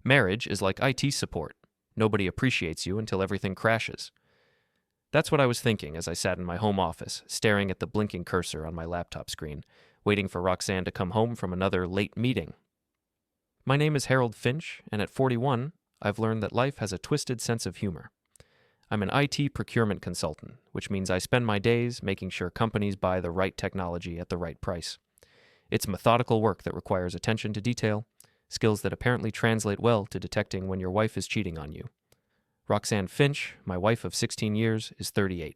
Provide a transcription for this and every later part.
Marriage is like IT support. Nobody appreciates you until everything crashes. That's what I was thinking as I sat in my home office, staring at the blinking cursor on my laptop screen, waiting for Roxanne to come home from another late meeting. My name is Harold Finch, and at 41, I've learned that life has a twisted sense of humor. I'm an IT procurement consultant, which means I spend my days making sure companies buy the right technology at the right price. It's methodical work that requires attention to detail, skills that apparently translate well to detecting when your wife is cheating on you. Roxanne Finch, my wife of 16 years, is 38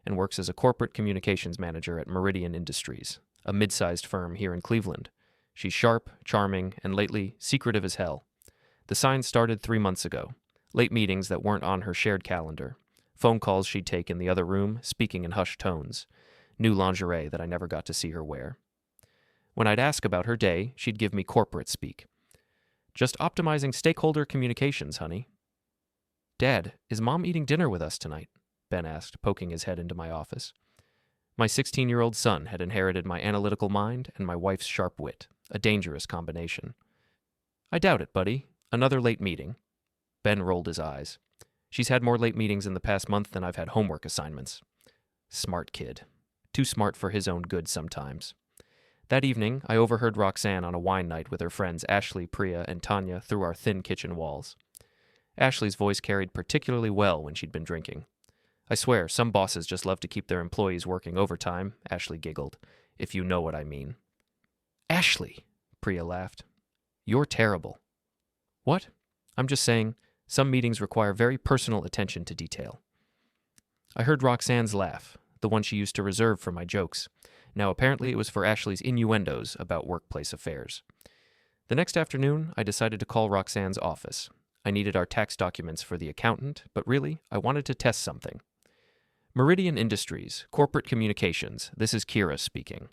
and works as a corporate communications manager at Meridian Industries, a mid-sized firm here in Cleveland. She's sharp, charming, and lately secretive as hell. The signs started 3 months ago. Late meetings that weren't on her shared calendar. Phone calls she'd take in the other room, speaking in hushed tones. New lingerie that I never got to see her wear. When I'd ask about her day, she'd give me corporate speak. Just optimizing stakeholder communications, honey. Dad, is Mom eating dinner with us tonight? Ben asked, poking his head into my office. My 16-year-old son had inherited my analytical mind and my wife's sharp wit, a dangerous combination. I doubt it, buddy. Another late meeting. Ben rolled his eyes. She's had more late meetings in the past month than I've had homework assignments. Smart kid. Too smart for his own good sometimes. That evening, I overheard Roxanne on a wine night with her friends Ashley, Priya, and Tanya through our thin kitchen walls. Ashley's voice carried particularly well when she'd been drinking. I swear, some bosses just love to keep their employees working overtime, Ashley giggled, if you know what I mean. Ashley, Priya laughed. You're terrible. What? I'm just saying, some meetings require very personal attention to detail. I heard Roxanne's laugh, the one she used to reserve for my jokes. Now apparently it was for Ashley's innuendos about workplace affairs. The next afternoon, I decided to call Roxanne's office. I needed our tax documents for the accountant, but really, I wanted to test something. Meridian Industries, Corporate Communications, this is Kira speaking.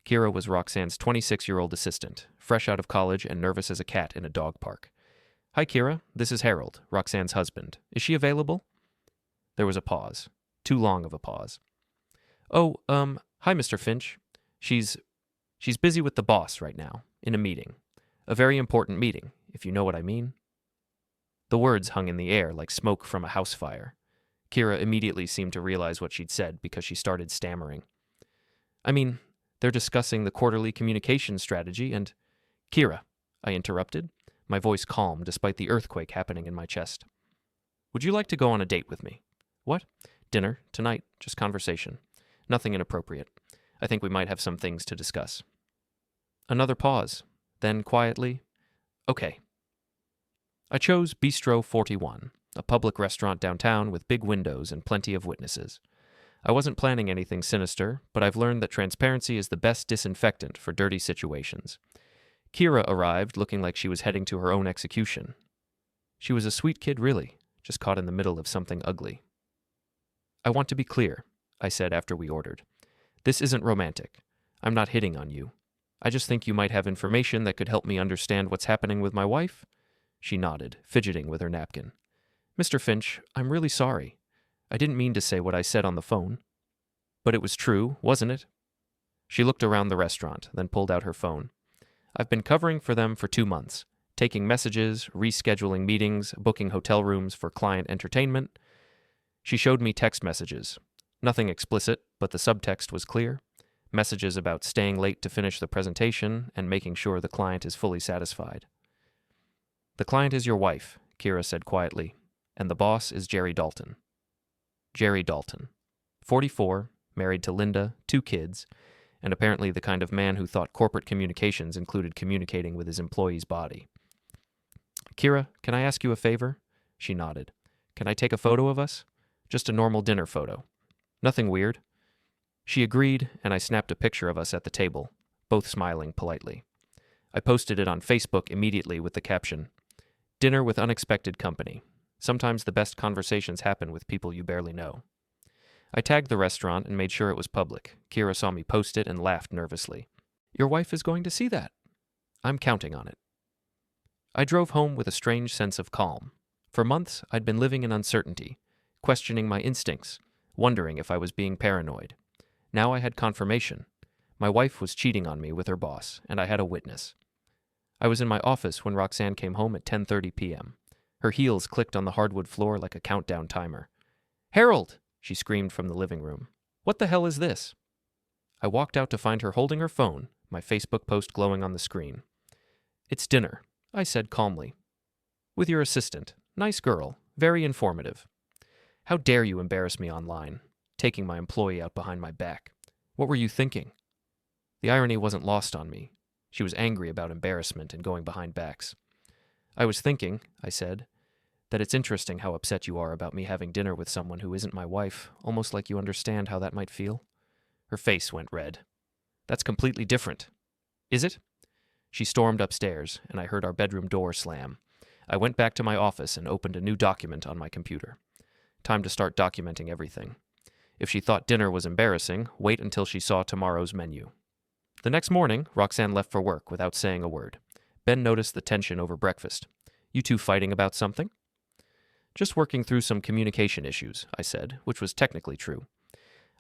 Kira was Roxanne's 26-year-old assistant, fresh out of college and nervous as a cat in a dog park. Hi, Kira. This is Harold, Roxanne's husband. Is she available? There was a pause. Too long of a pause. Oh, hi, Mr. Finch. She's busy with the boss right now, in a meeting. A very important meeting, if you know what I mean. The words hung in the air like smoke from a house fire. Kira immediately seemed to realize what she'd said because she started stammering. I mean, they're discussing the quarterly communication strategy and... Kira, I interrupted, my voice calm despite the earthquake happening in my chest. Would you like to go on a date with me? What? Dinner, tonight, just conversation. Nothing inappropriate. I think we might have some things to discuss. Another pause. Then, quietly, okay. I chose Bistro 41, a public restaurant downtown with big windows and plenty of witnesses. I wasn't planning anything sinister, but I've learned that transparency is the best disinfectant for dirty situations. Kira arrived looking like she was heading to her own execution. She was a sweet kid, really, just caught in the middle of something ugly. I want to be clear, I said after we ordered. This isn't romantic. I'm not hitting on you. I just think you might have information that could help me understand what's happening with my wife. She nodded, fidgeting with her napkin. Mr. Finch, I'm really sorry. I didn't mean to say what I said on the phone. But it was true, wasn't it? She looked around the restaurant, then pulled out her phone. I've been covering for them for 2 months, taking messages, rescheduling meetings, booking hotel rooms for client entertainment. She showed me text messages. Nothing explicit, but the subtext was clear. Messages about staying late to finish the presentation and making sure the client is fully satisfied. The client is your wife, Kira said quietly, and the boss is Jerry Dalton. Jerry Dalton, 44, married to Linda, 2 kids, and apparently the kind of man who thought corporate communications included communicating with his employee's body. Kira, can I ask you a favor? She nodded. Can I take a photo of us? Just a normal dinner photo. Nothing weird. She agreed, and I snapped a picture of us at the table, both smiling politely. I posted it on Facebook immediately with the caption, Dinner with unexpected company. Sometimes the best conversations happen with people you barely know. I tagged the restaurant and made sure it was public. Kira saw me post it and laughed nervously. Your wife is going to see that. I'm counting on it. I drove home with a strange sense of calm. For months, I'd been living in uncertainty, questioning my instincts, wondering if I was being paranoid. Now I had confirmation. My wife was cheating on me with her boss, and I had a witness. I was in my office when Roxanne came home at 10:30 p.m. Her heels clicked on the hardwood floor like a countdown timer. "Harold!" she screamed from the living room. "What the hell is this?" I walked out to find her holding her phone, my Facebook post glowing on the screen. "It's dinner," I said calmly. "With your assistant. Nice girl. Very informative." "How dare you embarrass me online, taking my employee out behind my back? What were you thinking?" The irony wasn't lost on me. She was angry about embarrassment and going behind backs. "I was thinking," I said, "that it's interesting how upset you are about me having dinner with someone who isn't my wife, almost like you understand how that might feel." Her face went red. "That's completely different." "Is it?" She stormed upstairs, and I heard our bedroom door slam. I went back to my office and opened a new document on my computer. Time to start documenting everything. If she thought dinner was embarrassing, wait until she saw tomorrow's menu. The next morning, Roxanne left for work without saying a word. Ben noticed the tension over breakfast. "You two fighting about something?" "Just working through some communication issues," I said, which was technically true.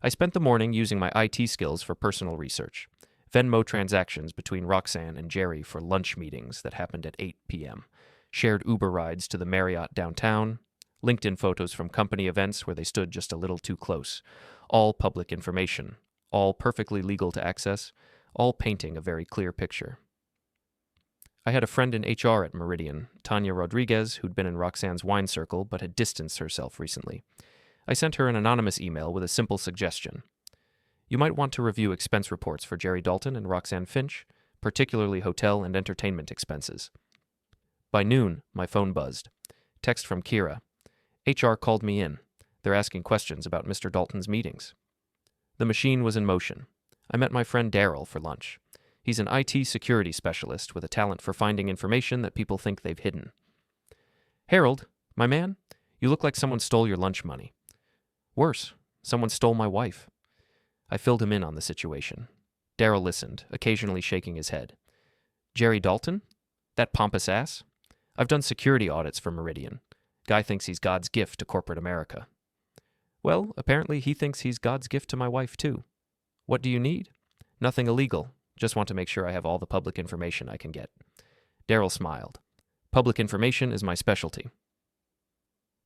I spent the morning using my IT skills for personal research. Venmo transactions between Roxanne and Jerry for lunch meetings that happened at 8 p.m., shared Uber rides to the Marriott downtown, LinkedIn photos from company events where they stood just a little too close. All public information, all perfectly legal to access, all painting a very clear picture. I had a friend in HR at Meridian, Tanya Rodriguez, who'd been in Roxanne's wine circle but had distanced herself recently. I sent her an anonymous email with a simple suggestion. "You might want to review expense reports for Jerry Dalton and Roxanne Finch, particularly hotel and entertainment expenses." By noon, my phone buzzed. Text from Kira. "HR called me in. They're asking questions about Mr. Dalton's meetings." The machine was in motion. I met my friend Daryl for lunch. He's an IT security specialist with a talent for finding information that people think they've hidden. "Harold, my man, you look like someone stole your lunch money." "Worse, someone stole my wife." I filled him in on the situation. Daryl listened, occasionally shaking his head. "Jerry Dalton? That pompous ass? I've done security audits for Meridian. Guy thinks he's God's gift to corporate America." "Well, apparently he thinks he's God's gift to my wife, too." "What do you need?" "Nothing illegal. Just want to make sure I have all the public information I can get." Daryl smiled. "Public information is my specialty."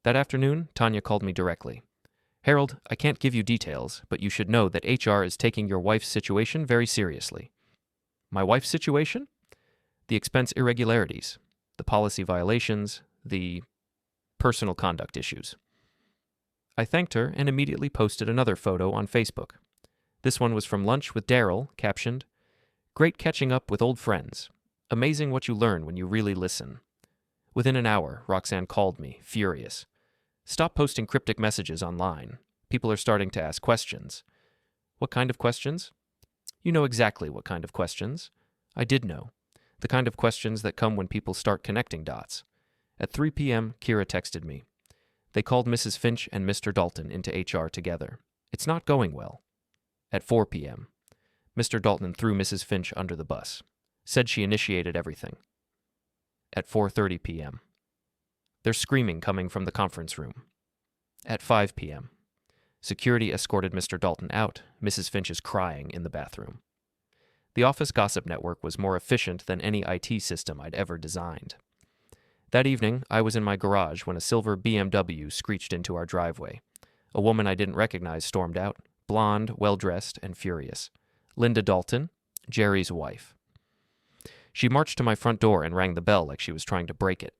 That afternoon, Tanya called me directly. "Harold, I can't give you details, but you should know that HR is taking your wife's situation very seriously." "My wife's situation?" "The expense irregularities, the policy violations, the personal conduct issues." I thanked her and immediately posted another photo on Facebook. This one was from lunch with Daryl, captioned, "Great catching up with old friends. Amazing what you learn when you really listen." Within an hour, Roxanne called me, furious. "Stop posting cryptic messages online. People are starting to ask questions." "What kind of questions?" "You know exactly what kind of questions." I did know. The kind of questions that come when people start connecting dots. At 3 p.m., Kira texted me. "They called Mrs. Finch and Mr. Dalton into HR together. It's not going well." At 4 p.m., Mr. Dalton threw Mrs. Finch under the bus. Said she initiated everything. At 4:30 p.m., "There's screaming coming from the conference room." At 5 p.m., security escorted Mr. Dalton out. Mrs. Finch is crying in the bathroom. The office gossip network was more efficient than any IT system I'd ever designed. That evening, I was in my garage when a silver BMW screeched into our driveway. A woman I didn't recognize stormed out, blonde, well-dressed, and furious. Linda Dalton, Jerry's wife. She marched to my front door and rang the bell like she was trying to break it.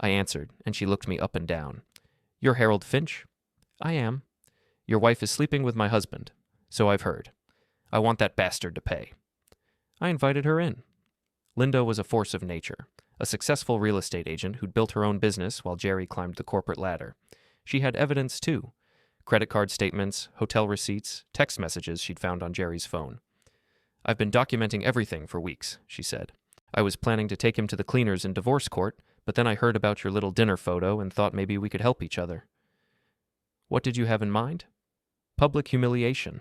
I answered, and she looked me up and down. "You're Harold Finch?" "I am." "Your wife is sleeping with my husband." "So I've heard." "I want that bastard to pay." I invited her in. Linda was a force of nature, a successful real estate agent who'd built her own business while Jerry climbed the corporate ladder. She had evidence, too. Credit card statements, hotel receipts, text messages she'd found on Jerry's phone. "I've been documenting everything for weeks," she said. "I was planning to take him to the cleaners in divorce court, but then I heard about your little dinner photo and thought maybe we could help each other." "What did you have in mind?" "Public humiliation.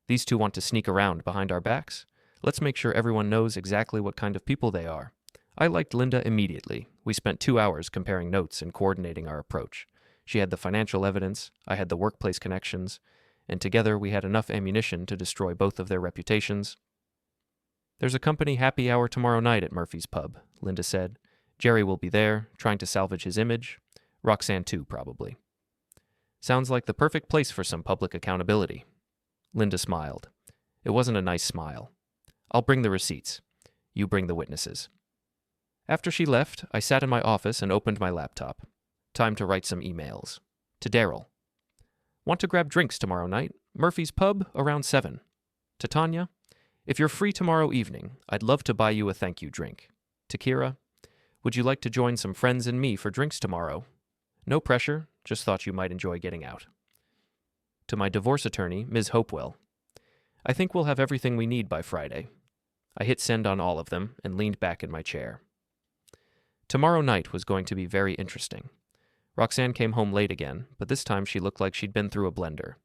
These two want to sneak around behind our backs. Let's make sure everyone knows exactly what kind of people they are." I liked Linda immediately. We spent 2 hours comparing notes and coordinating our approach. She had the financial evidence, I had the workplace connections, and together we had enough ammunition to destroy both of their reputations. There's a company happy hour tomorrow night at Murphy's Pub, Linda said. Jerry will be there, trying to salvage his image. Roxanne too, probably. Sounds like the perfect place for some public accountability. Linda smiled. It wasn't a nice smile. I'll bring the receipts. You bring the witnesses. After she left, I sat in my office and opened my laptop. Time to write some emails. To Daryl. Want to grab drinks tomorrow night? Murphy's Pub around 7. To Tanya. If you're free tomorrow evening, I'd love to buy you a thank you drink. To Kira. Would you like to join some friends and me for drinks tomorrow? No pressure, just thought you might enjoy getting out. To my divorce attorney, Ms. Hopewell. I think we'll have everything we need by Friday. I hit send on all of them and leaned back in my chair. Tomorrow night was going to be very interesting. Roxanne came home late again, but this time she looked like she'd been through a blender.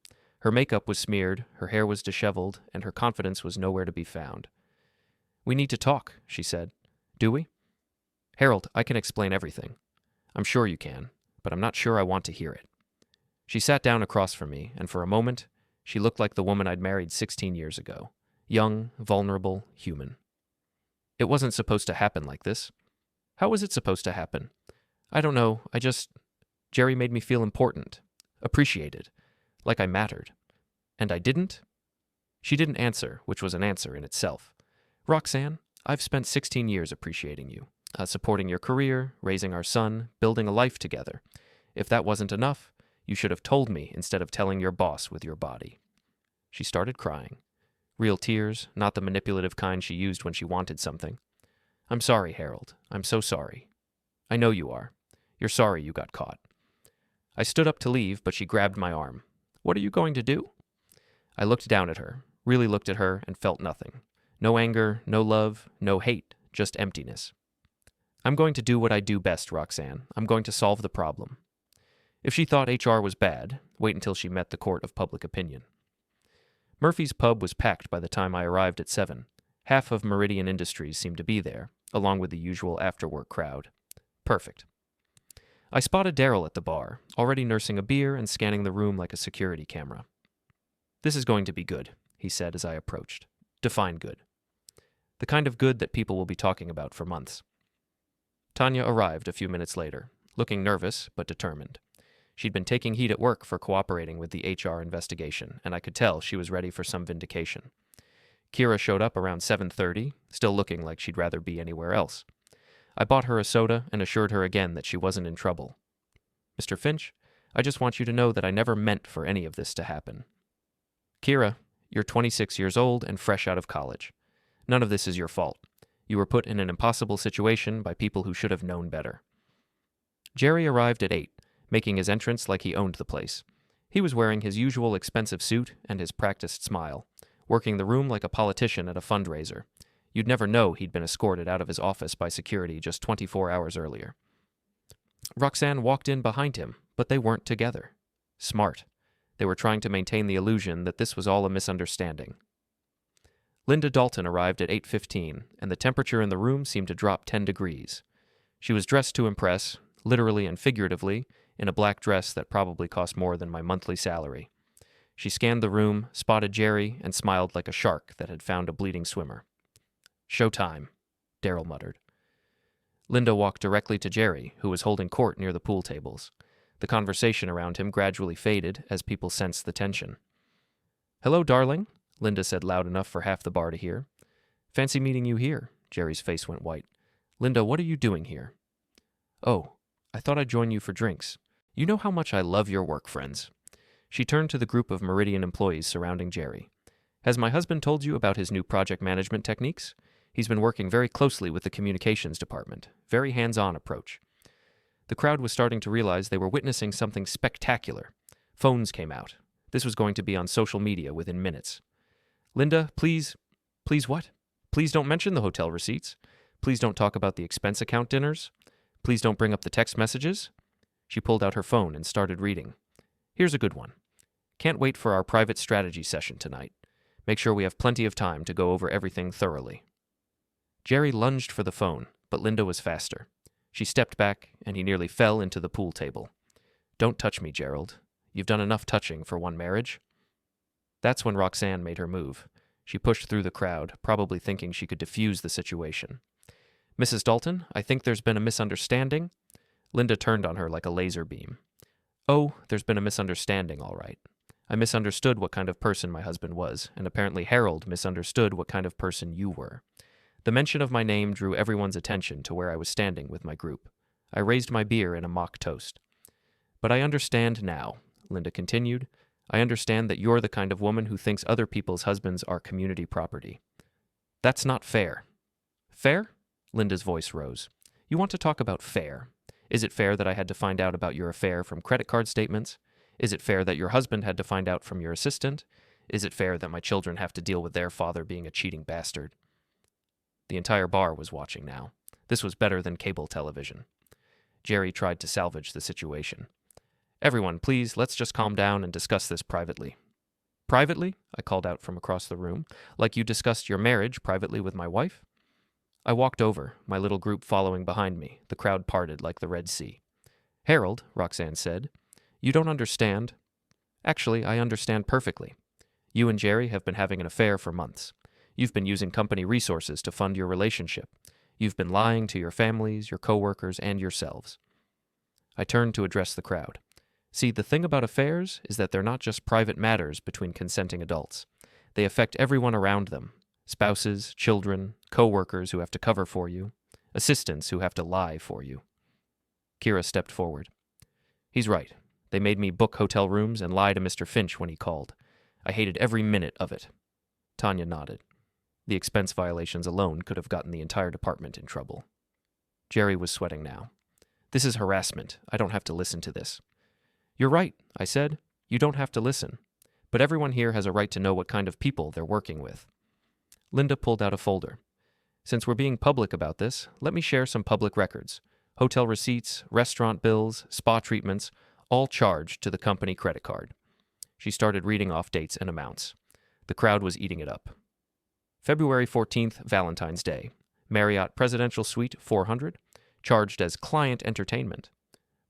Her makeup was smeared, her hair was disheveled, and her confidence was nowhere to be found. We need to talk, she said. Do we? Harold, I can explain everything. I'm sure you can, but I'm not sure I want to hear it. She sat down across from me, and for a moment, she looked like the woman I'd married 16 years ago. Young, vulnerable, human. It wasn't supposed to happen like this. How was it supposed to happen? I don't know, Jerry made me feel important, appreciated, like I mattered. And I didn't? She didn't answer, which was an answer in itself. Roxanne, I've spent 16 years appreciating you, supporting your career, raising our son, building a life together. If that wasn't enough, you should have told me instead of telling your boss with your body. She started crying. Real tears, not the manipulative kind she used when she wanted something. I'm sorry, Harold. I'm so sorry. I know you are. You're sorry you got caught. I stood up to leave, but she grabbed my arm. What are you going to do? I looked down at her, really looked at her, and felt nothing. No anger, no love, no hate, just emptiness. I'm going to do what I do best, Roxanne. I'm going to solve the problem. If she thought HR was bad, wait until she met the court of public opinion. Murphy's Pub was packed by the time I arrived at 7. Half of Meridian Industries seemed to be there, along with the usual after-work crowd. Perfect. I spotted Daryl at the bar, already nursing a beer and scanning the room like a security camera. This is going to be good, he said as I approached. Define good. The kind of good that people will be talking about for months. Tanya arrived a few minutes later, looking nervous but determined. She'd been taking heat at work for cooperating with the HR investigation, and I could tell she was ready for some vindication. Kira showed up around 7:30, still looking like she'd rather be anywhere else. I bought her a soda and assured her again that she wasn't in trouble. Mr. Finch, I just want you to know that I never meant for any of this to happen. Kira, you're 26 years old and fresh out of college. None of this is your fault. You were put in an impossible situation by people who should have known better. Jerry arrived at 8, making his entrance like he owned the place. He was wearing his usual expensive suit and his practiced smile, working the room like a politician at a fundraiser. You'd never know he'd been escorted out of his office by security just 24 hours earlier. Roxanne walked in behind him, but they weren't together. Smart. They were trying to maintain the illusion that this was all a misunderstanding. Linda Dalton arrived at 8:15, and the temperature in the room seemed to drop 10 degrees. She was dressed to impress, literally and figuratively, in a black dress that probably cost more than my monthly salary. She scanned the room, spotted Jerry, and smiled like a shark that had found a bleeding swimmer. Showtime, Daryl muttered. Linda walked directly to Jerry, who was holding court near the pool tables. The conversation around him gradually faded as people sensed the tension. Hello, darling, Linda said loud enough for half the bar to hear. Fancy meeting you here. Jerry's face went white. Linda, what are you doing here? Oh, I thought I'd join you for drinks. You know how much I love your work friends. She turned to the group of Meridian employees surrounding Jerry. Has my husband told you about his new project management techniques? He's been working very closely with the communications department. Very hands-on approach. The crowd was starting to realize they were witnessing something spectacular. Phones came out. This was going to be on social media within minutes. Linda, please what? Please don't mention the hotel receipts. Please don't talk about the expense account dinners. Please don't bring up the text messages. She pulled out her phone and started reading. Here's a good one. Can't wait for our private strategy session tonight. Make sure we have plenty of time to go over everything thoroughly. Jerry lunged for the phone, but Linda was faster. She stepped back, and he nearly fell into the pool table. Don't touch me, Gerald. You've done enough touching for one marriage. That's when Roxanne made her move. She pushed through the crowd, probably thinking she could defuse the situation. "Mrs. Dalton, I think there's been a misunderstanding." Linda turned on her like a laser beam. "Oh, there's been a misunderstanding, all right. I misunderstood what kind of person my husband was, and apparently Harold misunderstood what kind of person you were. The mention of my name drew everyone's attention to where I was standing with my group. I raised my beer in a mock toast. But I understand now," Linda continued. "I understand that you're the kind of woman who thinks other people's husbands are community property. That's not fair." "Fair?" Linda's voice rose. "You want to talk about fair? Is it fair that I had to find out about your affair from credit card statements? Is it fair that your husband had to find out from your assistant? Is it fair that my children have to deal with their father being a cheating bastard?" The entire bar was watching now. This was better than cable television. Jerry tried to salvage the situation. "Everyone, please, let's just calm down and discuss this privately." "Privately?" I called out from across the room. "Like you discussed your marriage privately with my wife?" I walked over, my little group following behind me. The crowd parted like the Red Sea. "Harold," Roxanne said, "you don't understand." "Actually, I understand perfectly. You and Jerry have been having an affair for months. You've been using company resources to fund your relationship. You've been lying to your families, your coworkers, and yourselves." I turned to address the crowd. "See, the thing about affairs is that they're not just private matters between consenting adults. They affect everyone around them. Spouses, children, co-workers who have to cover for you, assistants who have to lie for you." Kira stepped forward. "He's right. They made me book hotel rooms and lie to Mr. Finch when he called. I hated every minute of it." Tanya nodded. The expense violations alone could have gotten the entire department in trouble. Jerry was sweating now. "This is harassment. I don't have to listen to this." "You're right," I said. "You don't have to listen. But everyone here has a right to know what kind of people they're working with." Linda pulled out a folder. "Since we're being public about this, let me share some public records. Hotel receipts, restaurant bills, spa treatments, all charged to the company credit card." She started reading off dates and amounts. The crowd was eating it up. February 14th, Valentine's Day. Marriott Presidential Suite 400, charged as client entertainment.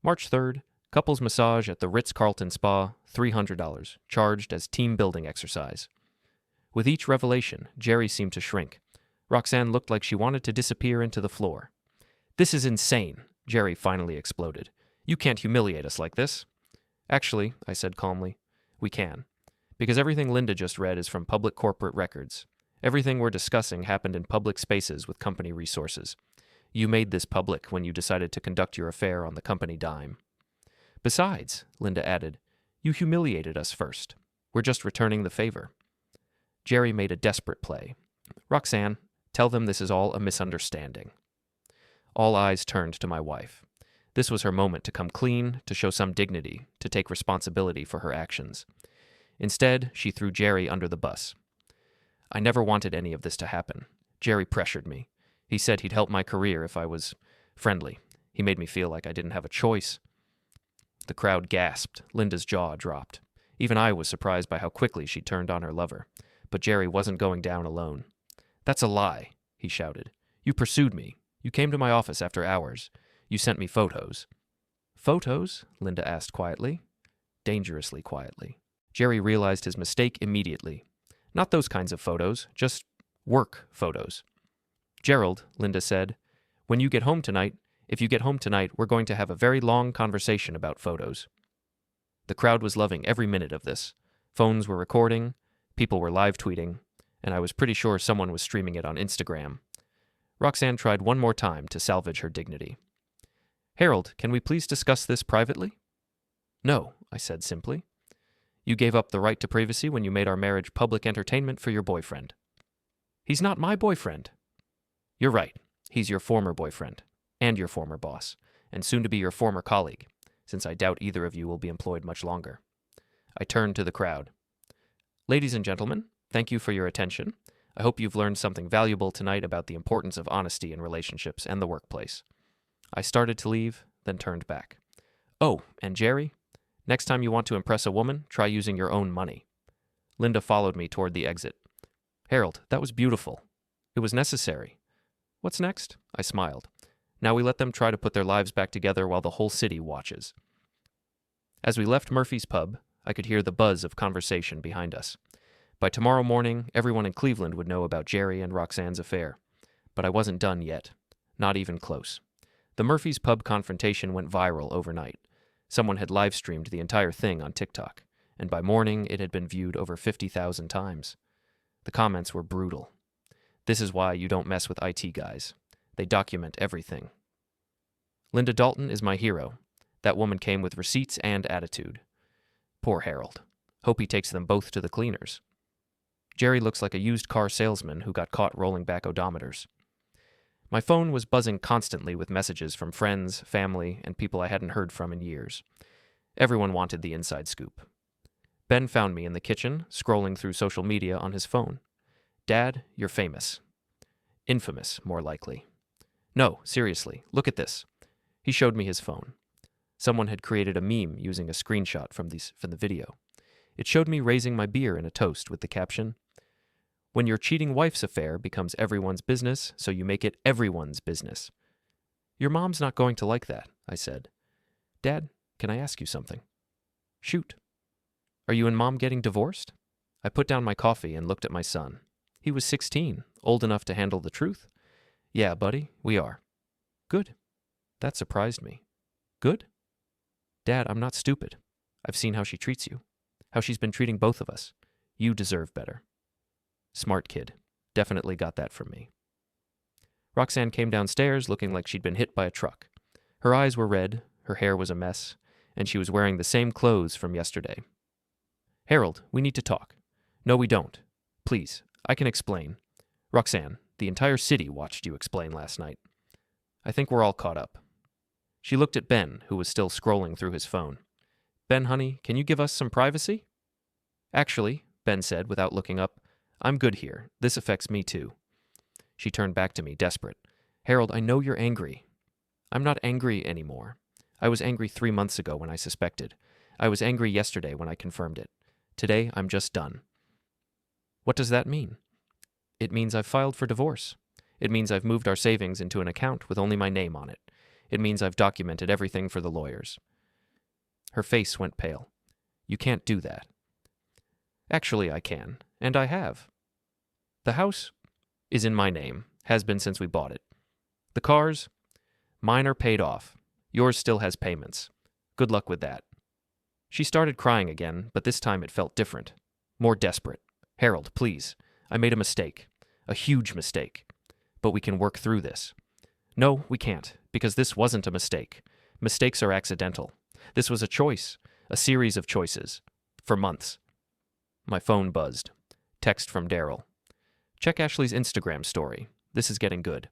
March 3rd, couples massage at the Ritz-Carlton Spa, $300, charged as team building exercise. With each revelation, Jerry seemed to shrink. Roxanne looked like she wanted to disappear into the floor. "This is insane," Jerry finally exploded. "You can't humiliate us like this." "Actually," I said calmly, "we can. Because everything Linda just read is from public corporate records. Everything we're discussing happened in public spaces with company resources. You made this public when you decided to conduct your affair on the company dime." "Besides," Linda added, "you humiliated us first. We're just returning the favor." Jerry made a desperate play. "Roxanne, tell them this is all a misunderstanding." All eyes turned to my wife. This was her moment to come clean, to show some dignity, to take responsibility for her actions. Instead, she threw Jerry under the bus. "I never wanted any of this to happen. Jerry pressured me. He said he'd help my career if I was friendly. He made me feel like I didn't have a choice." The crowd gasped. Linda's jaw dropped. Even I was surprised by how quickly she turned on her lover. But Jerry wasn't going down alone. "That's a lie," he shouted. "You pursued me. You came to my office after hours. You sent me photos." "Photos?" Linda asked quietly. Dangerously quietly. Jerry realized his mistake immediately. "Not those kinds of photos, just work photos." "Gerald," Linda said, if you get home tonight, we're going to have a very long conversation about photos." The crowd was loving every minute of this. Phones were recording, people were live tweeting, and I was pretty sure someone was streaming it on Instagram. Roxanne tried one more time to salvage her dignity. "Harold, can we please discuss this privately?" "No," I said simply. "You gave up the right to privacy when you made our marriage public entertainment for your boyfriend." "He's not my boyfriend." "You're right. He's your former boyfriend, and your former boss, and soon to be your former colleague, since I doubt either of you will be employed much longer." I turned to the crowd. "Ladies and gentlemen, thank you for your attention. I hope you've learned something valuable tonight about the importance of honesty in relationships and the workplace." I started to leave, then turned back. "Oh, and Jerry, next time you want to impress a woman, try using your own money." Linda followed me toward the exit. "Harold, that was beautiful. It was necessary. What's next?" I smiled. "Now we let them try to put their lives back together while the whole city watches." As we left Murphy's pub, I could hear the buzz of conversation behind us. By tomorrow morning, everyone in Cleveland would know about Jerry and Roxanne's affair. But I wasn't done yet. Not even close. The Murphy's Pub confrontation went viral overnight. Someone had live-streamed the entire thing on TikTok, and by morning it had been viewed over 50,000 times. The comments were brutal. This is why you don't mess with IT guys. They document everything. Linda Dalton is my hero. That woman came with receipts and attitude. Poor Harold. Hope he takes them both to the cleaners. Jerry looks like a used car salesman who got caught rolling back odometers. My phone was buzzing constantly with messages from friends, family, and people I hadn't heard from in years. Everyone wanted the inside scoop. Ben found me in the kitchen, scrolling through social media on his phone. Dad, you're famous. Infamous, more likely. No, seriously, look at this. He showed me his phone. Someone had created a meme using a screenshot from the video. It showed me raising my beer in a toast with the caption, "When your cheating wife's affair becomes everyone's business, so you make it everyone's business." Your mom's not going to like that, I said. Dad, can I ask you something? Shoot. Are you and Mom getting divorced? I put down my coffee and looked at my son. He was 16, old enough to handle the truth. Yeah, buddy, we are. Good. That surprised me. Good? Dad, I'm not stupid. I've seen how she treats you. How she's been treating both of us. You deserve better. Smart kid. Definitely got that from me. Roxanne came downstairs looking like she'd been hit by a truck. Her eyes were red, her hair was a mess, and she was wearing the same clothes from yesterday. Harold, we need to talk. No, we don't. Please, I can explain. Roxanne, the entire city watched you explain last night. I think we're all caught up. She looked at Ben, who was still scrolling through his phone. Ben, honey, can you give us some privacy? Actually, Ben said without looking up, I'm good here. This affects me too. She turned back to me, desperate. Harold, I know you're angry. I'm not angry anymore. I was angry 3 months ago when I suspected. I was angry yesterday when I confirmed it. Today, I'm just done. What does that mean? It means I've filed for divorce. It means I've moved our savings into an account with only my name on it. It means I've documented everything for the lawyers. Her face went pale. You can't do that. Actually, I can, and I have. The house is in my name, has been since we bought it. The cars, mine are paid off. Yours still has payments. Good luck with that. She started crying again, but this time it felt different. More desperate. Harold, please. I made a mistake. A huge mistake. But we can work through this. No, we can't, because this wasn't a mistake. Mistakes are accidental. This was a choice, a series of choices. For months. My phone buzzed. Text from Daryl. Check Ashley's Instagram story. This is getting good.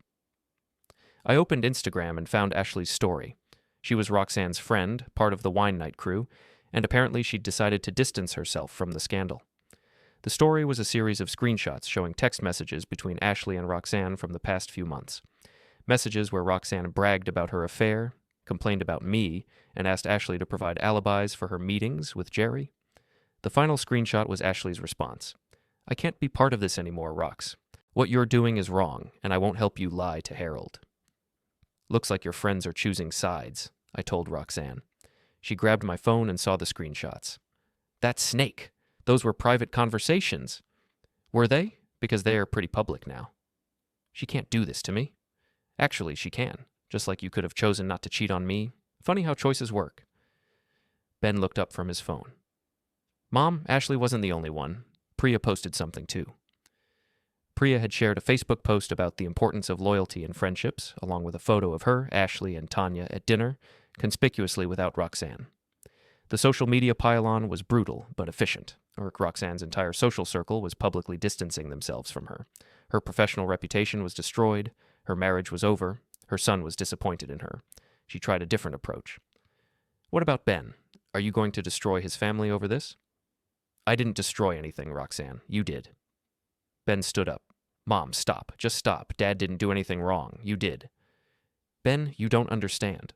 I opened Instagram and found Ashley's story. She was Roxanne's friend, part of the wine night crew, and apparently she'd decided to distance herself from the scandal. The story was a series of screenshots showing text messages between Ashley and Roxanne from the past few months. Messages where Roxanne bragged about her affair, complained about me, and asked Ashley to provide alibis for her meetings with Jerry. The final screenshot was Ashley's response. I can't be part of this anymore, Rox. What you're doing is wrong, and I won't help you lie to Harold. Looks like your friends are choosing sides, I told Roxanne. She grabbed my phone and saw the screenshots. That snake! Those were private conversations. Were they? Because they are pretty public now. She can't do this to me. Actually, she can. Just like you could have chosen not to cheat on me. Funny how choices work. Ben looked up from his phone. Mom, Ashley wasn't the only one. Priya posted something too. Priya had shared a Facebook post about the importance of loyalty in friendships, along with a photo of her, Ashley, and Tanya at dinner, conspicuously without Roxanne. The social media pile-on was brutal but efficient. Roxanne's entire social circle was publicly distancing themselves from her. Her professional reputation was destroyed. Her marriage was over. Her son was disappointed in her. She tried a different approach. What about Ben? Are you going to destroy his family over this? I didn't destroy anything, Roxanne. You did. Ben stood up. Mom, stop. Just stop. Dad didn't do anything wrong. You did. Ben, you don't understand.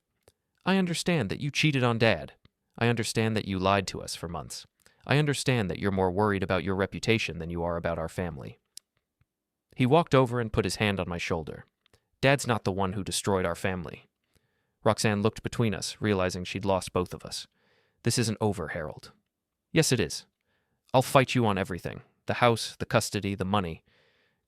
I understand that you cheated on Dad. I understand that you lied to us for months. I understand that you're more worried about your reputation than you are about our family. He walked over and put his hand on my shoulder. Dad's not the one who destroyed our family. Roxanne looked between us, realizing she'd lost both of us. This isn't over, Harold. Yes, it is. I'll fight you on everything. The house, the custody, the money.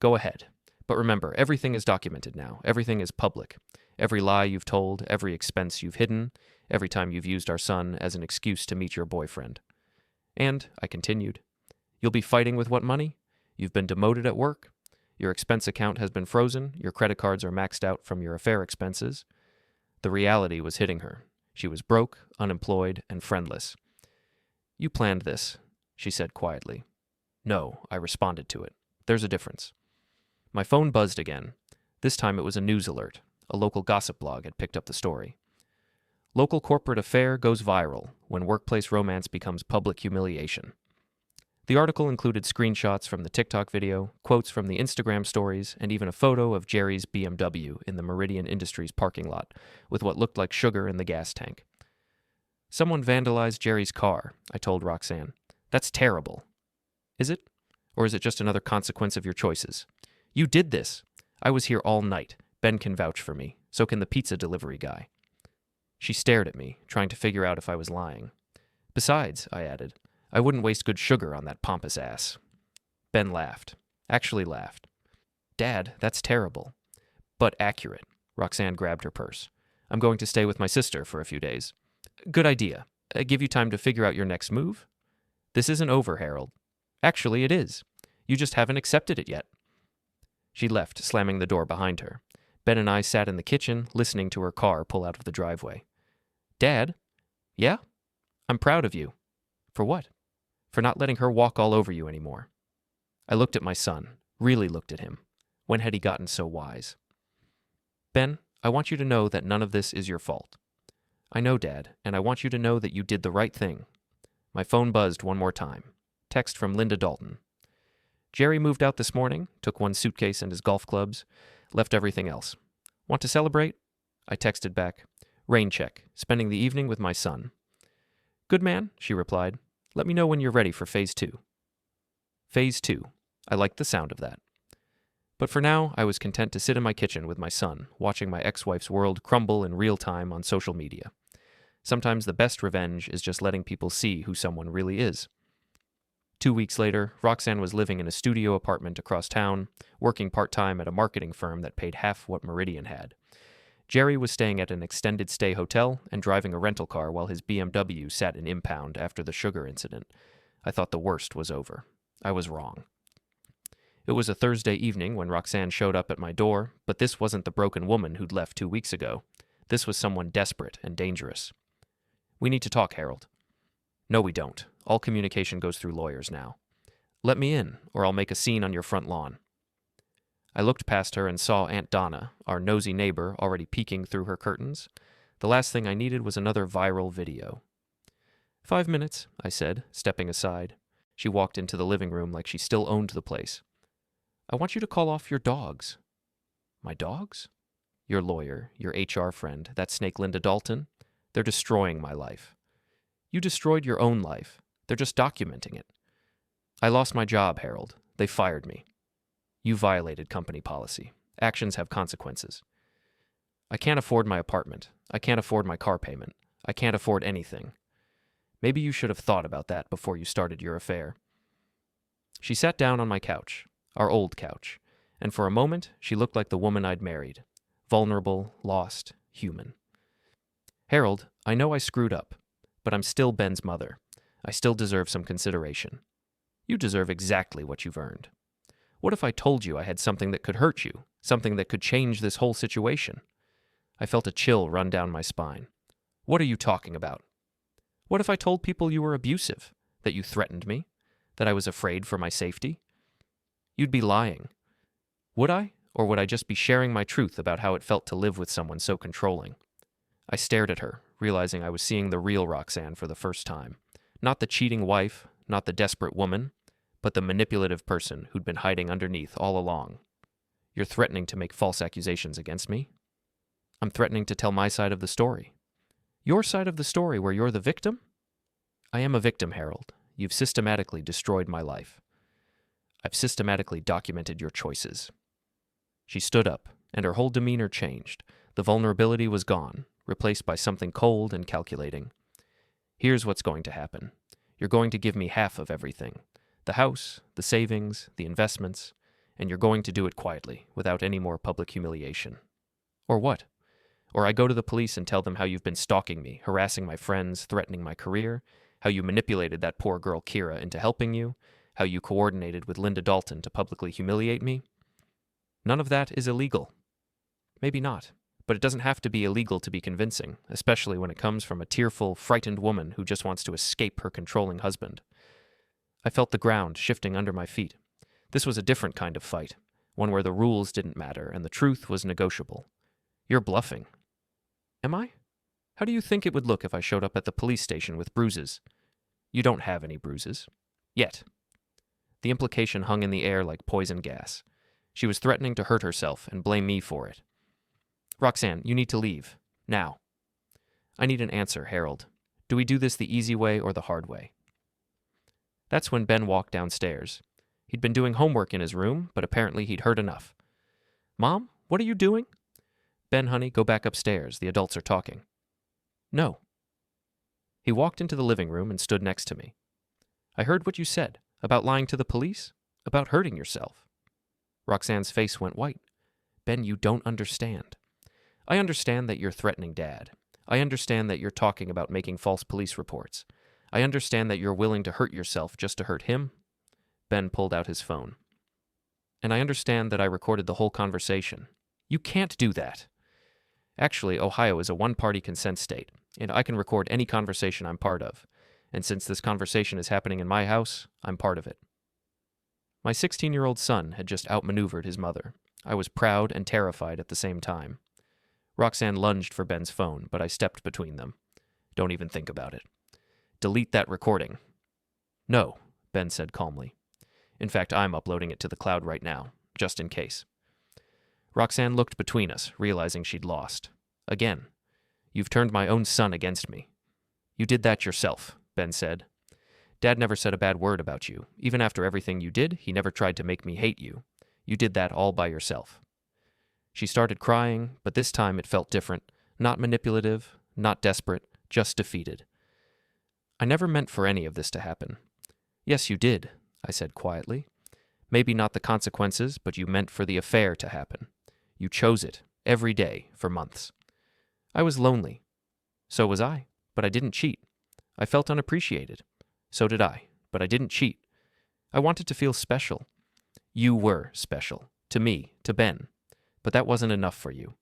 Go ahead. But remember, everything is documented now. Everything is public. Every lie you've told, every expense you've hidden, every time you've used our son as an excuse to meet your boyfriend. And, I continued, you'll be fighting with what money? You've been demoted at work. Your expense account has been frozen. Your credit cards are maxed out from your affair expenses. The reality was hitting her. She was broke, unemployed, and friendless. You planned this, she said quietly. No, I responded to it. There's a difference. My phone buzzed again. This time it was a news alert. A local gossip blog had picked up the story. Local corporate affair goes viral when workplace romance becomes public humiliation. The article included screenshots from the TikTok video, quotes from the Instagram stories, and even a photo of Jerry's BMW in the Meridian Industries parking lot with what looked like sugar in the gas tank. Someone vandalized Jerry's car, I told Roxanne. That's terrible. Is it? Or is it just another consequence of your choices? You did this. I was here all night. Ben can vouch for me. So can the pizza delivery guy. She stared at me, trying to figure out if I was lying. Besides, I added, I wouldn't waste good sugar on that pompous ass. Ben laughed. Actually laughed. Dad, that's terrible. But accurate. Roxanne grabbed her purse. I'm going to stay with my sister for a few days. Good idea. Give you time to figure out your next move? This isn't over, Harold. Actually, it is. You just haven't accepted it yet. She left, slamming the door behind her. Ben and I sat in the kitchen, listening to her car pull out of the driveway. Dad? Yeah? I'm proud of you. For what? For not letting her walk all over you anymore. I looked at my son, really looked at him. When had he gotten so wise? Ben, I want you to know that none of this is your fault. I know, Dad, and I want you to know that you did the right thing. My phone buzzed one more time. Text from Linda Dalton. Jerry moved out this morning, took one suitcase and his golf clubs, left everything else. Want to celebrate? I texted back. Rain check, spending the evening with my son. Good man, she replied. Let me know when you're ready for phase 2. Phase 2. I liked the sound of that. But for now, I was content to sit in my kitchen with my son, watching my ex-wife's world crumble in real time on social media. Sometimes the best revenge is just letting people see who someone really is. 2 weeks later, Roxanne was living in a studio apartment across town, working part-time at a marketing firm that paid half what Meridian had. Jerry was staying at an extended stay hotel and driving a rental car while his BMW sat in impound after the sugar incident. I thought the worst was over. I was wrong. It was a Thursday evening when Roxanne showed up at my door, but this wasn't the broken woman who'd left 2 weeks ago. This was someone desperate and dangerous. We need to talk, Harold. No, we don't. All communication goes through lawyers now. Let me in, or I'll make a scene on your front lawn. I looked past her and saw Aunt Donna, our nosy neighbor, already peeking through her curtains. The last thing I needed was another viral video. 5 minutes, I said, stepping aside. She walked into the living room like she still owned the place. I want you to call off your dogs. My dogs? Your lawyer, your HR friend, that snake Linda Dalton. They're destroying my life. You destroyed your own life. They're just documenting it. I lost my job, Harold. They fired me. You violated company policy. Actions have consequences. I can't afford my apartment. I can't afford my car payment. I can't afford anything. Maybe you should have thought about that before you started your affair. She sat down on my couch, our old couch, and for a moment she looked like the woman I'd married. Vulnerable, lost, human. Harold, I know I screwed up, but I'm still Ben's mother. I still deserve some consideration. You deserve exactly what you've earned. What if I told you I had something that could hurt you, something that could change this whole situation? I felt a chill run down my spine. What are you talking about? What if I told people you were abusive, that you threatened me, that I was afraid for my safety? You'd be lying. Would I? Or would I just be sharing my truth about how it felt to live with someone so controlling? I stared at her, realizing I was seeing the real Roxanne for the first time. Not the cheating wife, not the desperate woman, but the manipulative person who'd been hiding underneath all along. You're threatening to make false accusations against me? I'm threatening to tell my side of the story. Your side of the story where you're the victim? I am a victim, Harold. You've systematically destroyed my life. I've systematically documented your choices. She stood up, and her whole demeanor changed. The vulnerability was gone, replaced by something cold and calculating. Here's what's going to happen. You're going to give me half of everything. The house, the savings, the investments, and you're going to do it quietly, without any more public humiliation. Or what? Or I go to the police and tell them how you've been stalking me, harassing my friends, threatening my career, how you manipulated that poor girl Kira into helping you, how you coordinated with Linda Dalton to publicly humiliate me. None of that is illegal. Maybe not, but it doesn't have to be illegal to be convincing, especially when it comes from a tearful, frightened woman who just wants to escape her controlling husband. I felt the ground shifting under my feet. This was a different kind of fight, one where the rules didn't matter and the truth was negotiable. You're bluffing. Am I? How do you think it would look if I showed up at the police station with bruises? You don't have any bruises. Yet. The implication hung in the air like poison gas. She was threatening to hurt herself and blame me for it. Roxanne, you need to leave. Now. I need an answer, Harold. Do we do this the easy way or the hard way? That's when Ben walked downstairs. He'd been doing homework in his room, but apparently he'd heard enough. Mom, what are you doing? Ben, honey, go back upstairs. The adults are talking. No. He walked into the living room and stood next to me. I heard what you said about lying to the police, about hurting yourself. Roxanne's face went white. Ben, you don't understand. I understand that you're threatening Dad. I understand that you're talking about making false police reports. I understand that you're willing to hurt yourself just to hurt him. Ben pulled out his phone. And I understand that I recorded the whole conversation. You can't do that. Actually, Ohio is a one-party consent state, and I can record any conversation I'm part of. And since this conversation is happening in my house, I'm part of it. My 16-year-old son had just outmaneuvered his mother. I was proud and terrified at the same time. Roxanne lunged for Ben's phone, but I stepped between them. Don't even think about it. Delete that recording. No, Ben said calmly. In fact, I'm uploading it to the cloud right now, just in case. Roxanne looked between us, realizing she'd lost. Again. You've turned my own son against me. You did that yourself, Ben said. Dad never said a bad word about you. Even after everything you did, he never tried to make me hate you. You did that all by yourself. She started crying, but this time it felt different. Not manipulative, not desperate, just defeated. I never meant for any of this to happen. Yes, you did, I said quietly. Maybe not the consequences, but you meant for the affair to happen. You chose it, every day, for months. I was lonely. So was I, but I didn't cheat. I felt unappreciated. So did I, but I didn't cheat. I wanted to feel special. You were special. To me, to Ben. But that wasn't enough for you.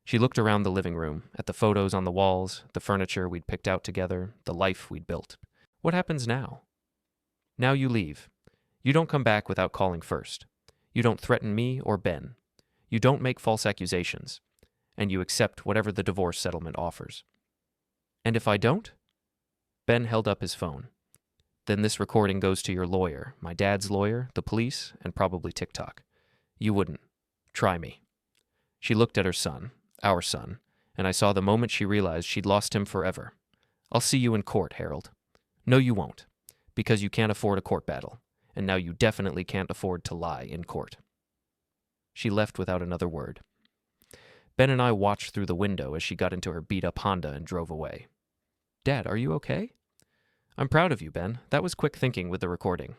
She looked around the living room, at the photos on the walls, the furniture we'd picked out together, the life we'd built. What happens now? Now you leave. You don't come back without calling first. You don't threaten me or Ben. You don't make false accusations. And you accept whatever the divorce settlement offers. And if I don't? Ben held up his phone. Then this recording goes to your lawyer, my dad's lawyer, the police, and probably TikTok. You wouldn't. Try me. She looked at her son, our son, and I saw the moment she realized she'd lost him forever. I'll see you in court, Harold. No, you won't, because you can't afford a court battle, and now you definitely can't afford to lie in court. She left without another word. Ben and I watched through the window as she got into her beat-up Honda and drove away. Dad, are you okay? I'm proud of you, Ben. That was quick thinking with the recording.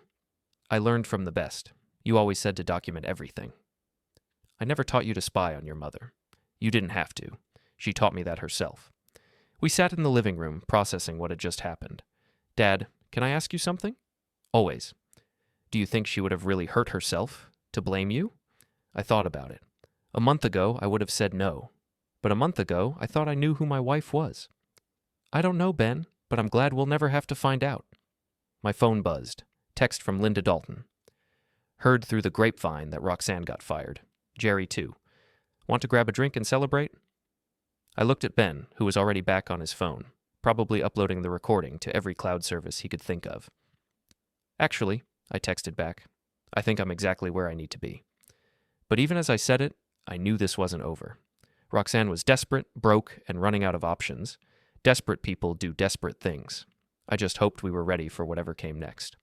I learned from the best. You always said to document everything. I never taught you to spy on your mother. You didn't have to. She taught me that herself. We sat in the living room, processing what had just happened. Dad, can I ask you something? Always. Do you think she would have really hurt herself to blame you? I thought about it. A month ago, I would have said no. But a month ago, I thought I knew who my wife was. I don't know, Ben, but I'm glad we'll never have to find out. My phone buzzed. Text from Linda Dalton. Heard through the grapevine that Roxanne got fired. Jerry, too. Want to grab a drink and celebrate? I looked at Ben, who was already back on his phone, probably uploading the recording to every cloud service he could think of. Actually, I texted back, I think I'm exactly where I need to be. But even as I said it, I knew this wasn't over. Roxanne was desperate, broke, and running out of options. Desperate people do desperate things. I just hoped we were ready for whatever came next.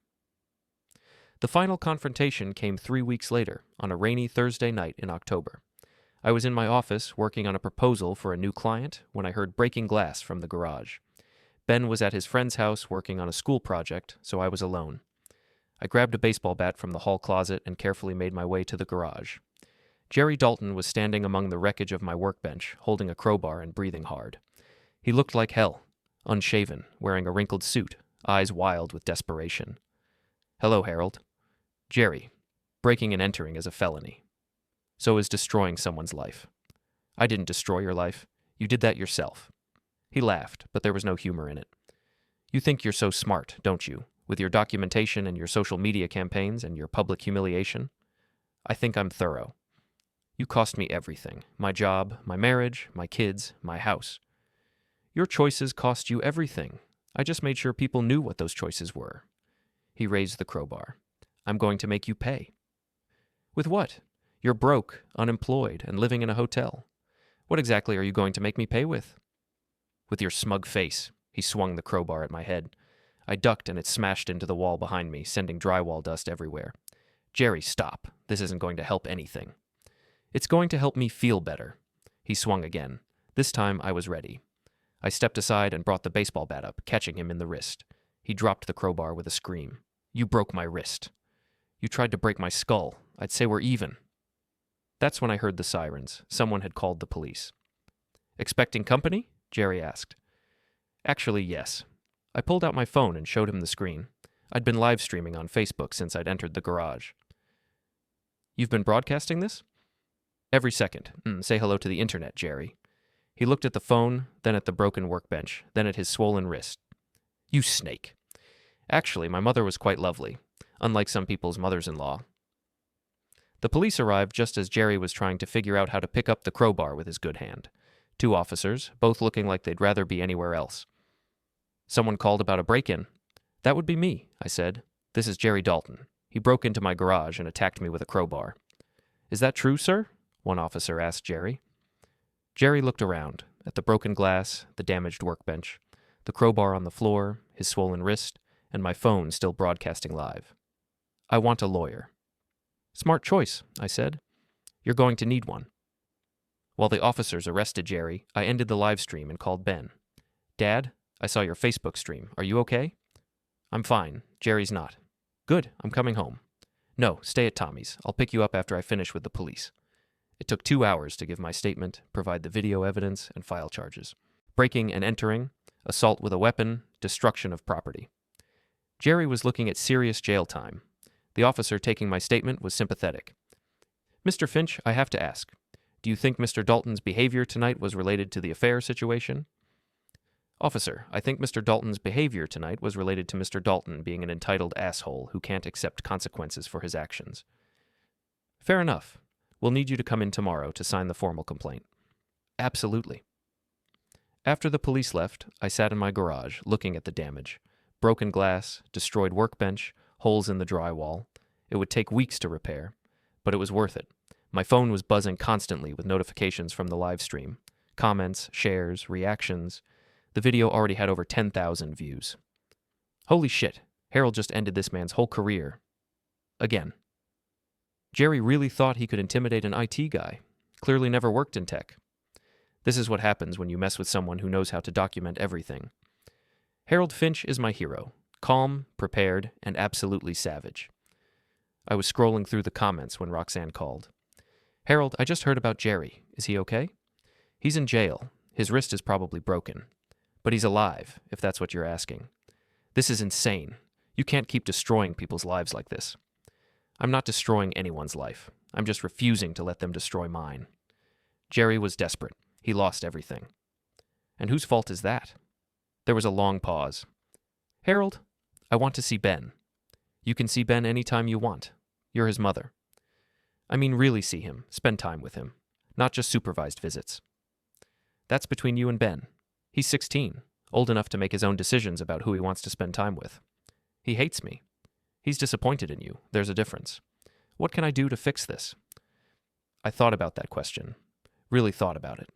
The final confrontation came 3 weeks later, on a rainy Thursday night in October. I was in my office working on a proposal for a new client when I heard breaking glass from the garage. Ben was at his friend's house working on a school project, so I was alone. I grabbed a baseball bat from the hall closet and carefully made my way to the garage. Jerry Dalton was standing among the wreckage of my workbench, holding a crowbar and breathing hard. He looked like hell, unshaven, wearing a wrinkled suit, eyes wild with desperation. "Hello, Harold." "Jerry, breaking and entering is a felony. So is destroying someone's life." "I didn't destroy your life. You did that yourself." He laughed, but there was no humor in it. "You think you're so smart, don't you, with your documentation and your social media campaigns and your public humiliation? I think I'm thorough. You cost me everything. My job, my marriage, my kids, my house. Your choices cost you everything. I just made sure people knew what those choices were." He raised the crowbar. "I'm going to make you pay." "With what? You're broke, unemployed, and living in a hotel. What exactly are you going to make me pay with?" "With your smug face." He swung the crowbar at my head. I ducked and it smashed into the wall behind me, sending drywall dust everywhere. "Jerry, stop. This isn't going to help anything." "It's going to help me feel better." He swung again. This time I was ready. I stepped aside and brought the baseball bat up, catching him in the wrist. He dropped the crowbar with a scream. "You broke my wrist." "You tried to break my skull. I'd say we're even." That's when I heard the sirens. Someone had called the police. "Expecting company?" Jerry asked. "Actually, yes." I pulled out my phone and showed him the screen. I'd been live streaming on Facebook since I'd entered the garage. "You've been broadcasting this?" "Every second. Say hello to the internet, Jerry." He looked at the phone, then at the broken workbench, then at his swollen wrist. "You snake." Actually, my mother was quite lovely, unlike some people's mothers-in-law. The police arrived just as Jerry was trying to figure out how to pick up the crowbar with his good hand. 2 officers, both looking like they'd rather be anywhere else. "Someone called about a break-in." "That would be me," I said. "This is Jerry Dalton. He broke into my garage and attacked me with a crowbar." "Is that true, sir?" one officer asked Jerry. Jerry looked around, at the broken glass, the damaged workbench, the crowbar on the floor, his swollen wrist, and my phone still broadcasting live. "I want a lawyer." "Smart choice," I said. "You're going to need one." While the officers arrested Jerry, I ended the live stream and called Ben. "Dad, I saw your Facebook stream. Are you okay?" "I'm fine. Jerry's not." "Good. I'm coming home." "No, stay at Tommy's. I'll pick you up after I finish with the police." It took 2 hours to give my statement, provide the video evidence, and file charges. Breaking and entering, assault with a weapon, destruction of property. Jerry was looking at serious jail time. The officer taking my statement was sympathetic. "Mr. Finch, I have to ask, do you think Mr. Dalton's behavior tonight was related to the affair situation?" "Officer, I think Mr. Dalton's behavior tonight was related to Mr. Dalton being an entitled asshole who can't accept consequences for his actions." "Fair enough. We'll need you to come in tomorrow to sign the formal complaint." "Absolutely." After the police left, I sat in my garage, looking at the damage. Broken glass, destroyed workbench, holes in the drywall. It would take weeks to repair, but it was worth it. My phone was buzzing constantly with notifications from the live stream. Comments, shares, reactions. The video already had over 10,000 views. Holy shit, Harold just ended this man's whole career. Again. Jerry really thought he could intimidate an IT guy. Clearly never worked in tech. This is what happens when you mess with someone who knows how to document everything. Harold Finch is my hero. Calm, prepared, and absolutely savage. I was scrolling through the comments when Roxanne called. "Harold, I just heard about Jerry. Is he okay?" "He's in jail. His wrist is probably broken. But he's alive, if that's what you're asking. This is insane. You can't keep destroying people's lives like this." "I'm not destroying anyone's life. I'm just refusing to let them destroy mine." Jerry was desperate. He lost everything. "And whose fault is that?" There was a long pause. "Harold, I want to see Ben." "You can see Ben any time you want. You're his mother." "I mean really see him, spend time with him. Not just supervised visits." "That's between you and Ben. He's 16, old enough to make his own decisions about who he wants to spend time with. He hates me. He's disappointed in you. There's a difference. What can I do to fix this?" I thought about that question. Really thought about it.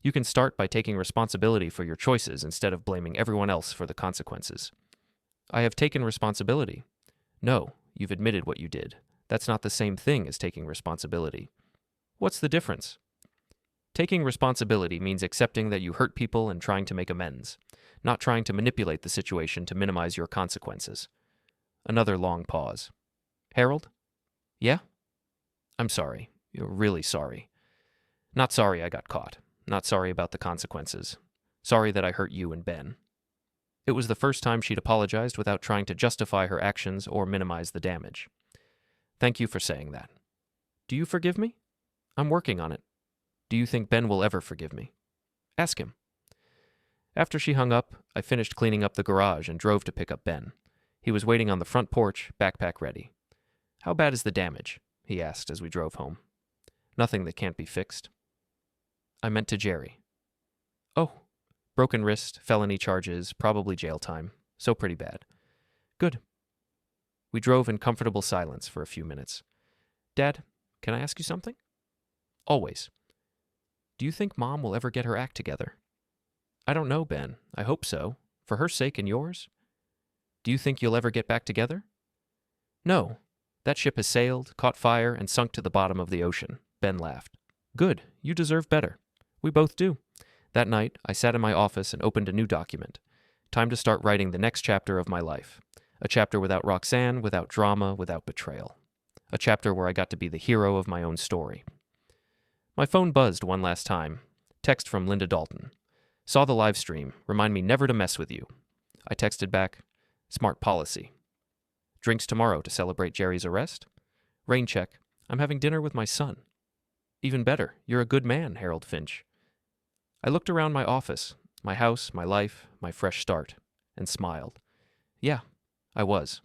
You can start by taking responsibility for your choices instead of blaming everyone else for the consequences. "I have taken responsibility." "No, you've admitted what you did. That's not the same thing as taking responsibility." "What's the difference?" Taking responsibility means accepting that you hurt people and trying to make amends, not trying to manipulate the situation to minimize your consequences. Another long pause. Harold? Yeah? I'm sorry. You're really sorry. Not sorry I got caught. Not sorry about the consequences. Sorry that I hurt you and Ben. It was the first time she'd apologized without trying to justify her actions or minimize the damage. Thank you for saying that. Do you forgive me? I'm working on it. Do you think Ben will ever forgive me? Ask him. After she hung up, I finished cleaning up the garage and drove to pick up Ben. He was waiting on the front porch, backpack ready. How bad is the damage? He asked as we drove home. Nothing that can't be fixed. I meant to Jerry. Oh, broken wrist, felony charges, probably jail time. So pretty bad. Good. We drove in comfortable silence for a few minutes. Dad, can I ask you something? Always. Do you think Mom will ever get her act together? I don't know, Ben. I hope so. For her sake and yours. Do you think you'll ever get back together? No. That ship has sailed, caught fire, and sunk to the bottom of the ocean. Ben laughed. Good. You deserve better. We both do. That night, I sat in my office and opened a new document. Time to start writing the next chapter of my life. A chapter without Roxanne, without drama, without betrayal. A chapter where I got to be the hero of my own story. My phone buzzed one last time. Text from Linda Dalton. Saw the live stream. Remind me never to mess with you. I texted back, smart policy. Drinks tomorrow to celebrate Jerry's arrest? Rain check. I'm having dinner with my son. Even better, you're a good man, Harold Finch. I looked around my office, my house, my life, my fresh start, and smiled. Yeah, I was.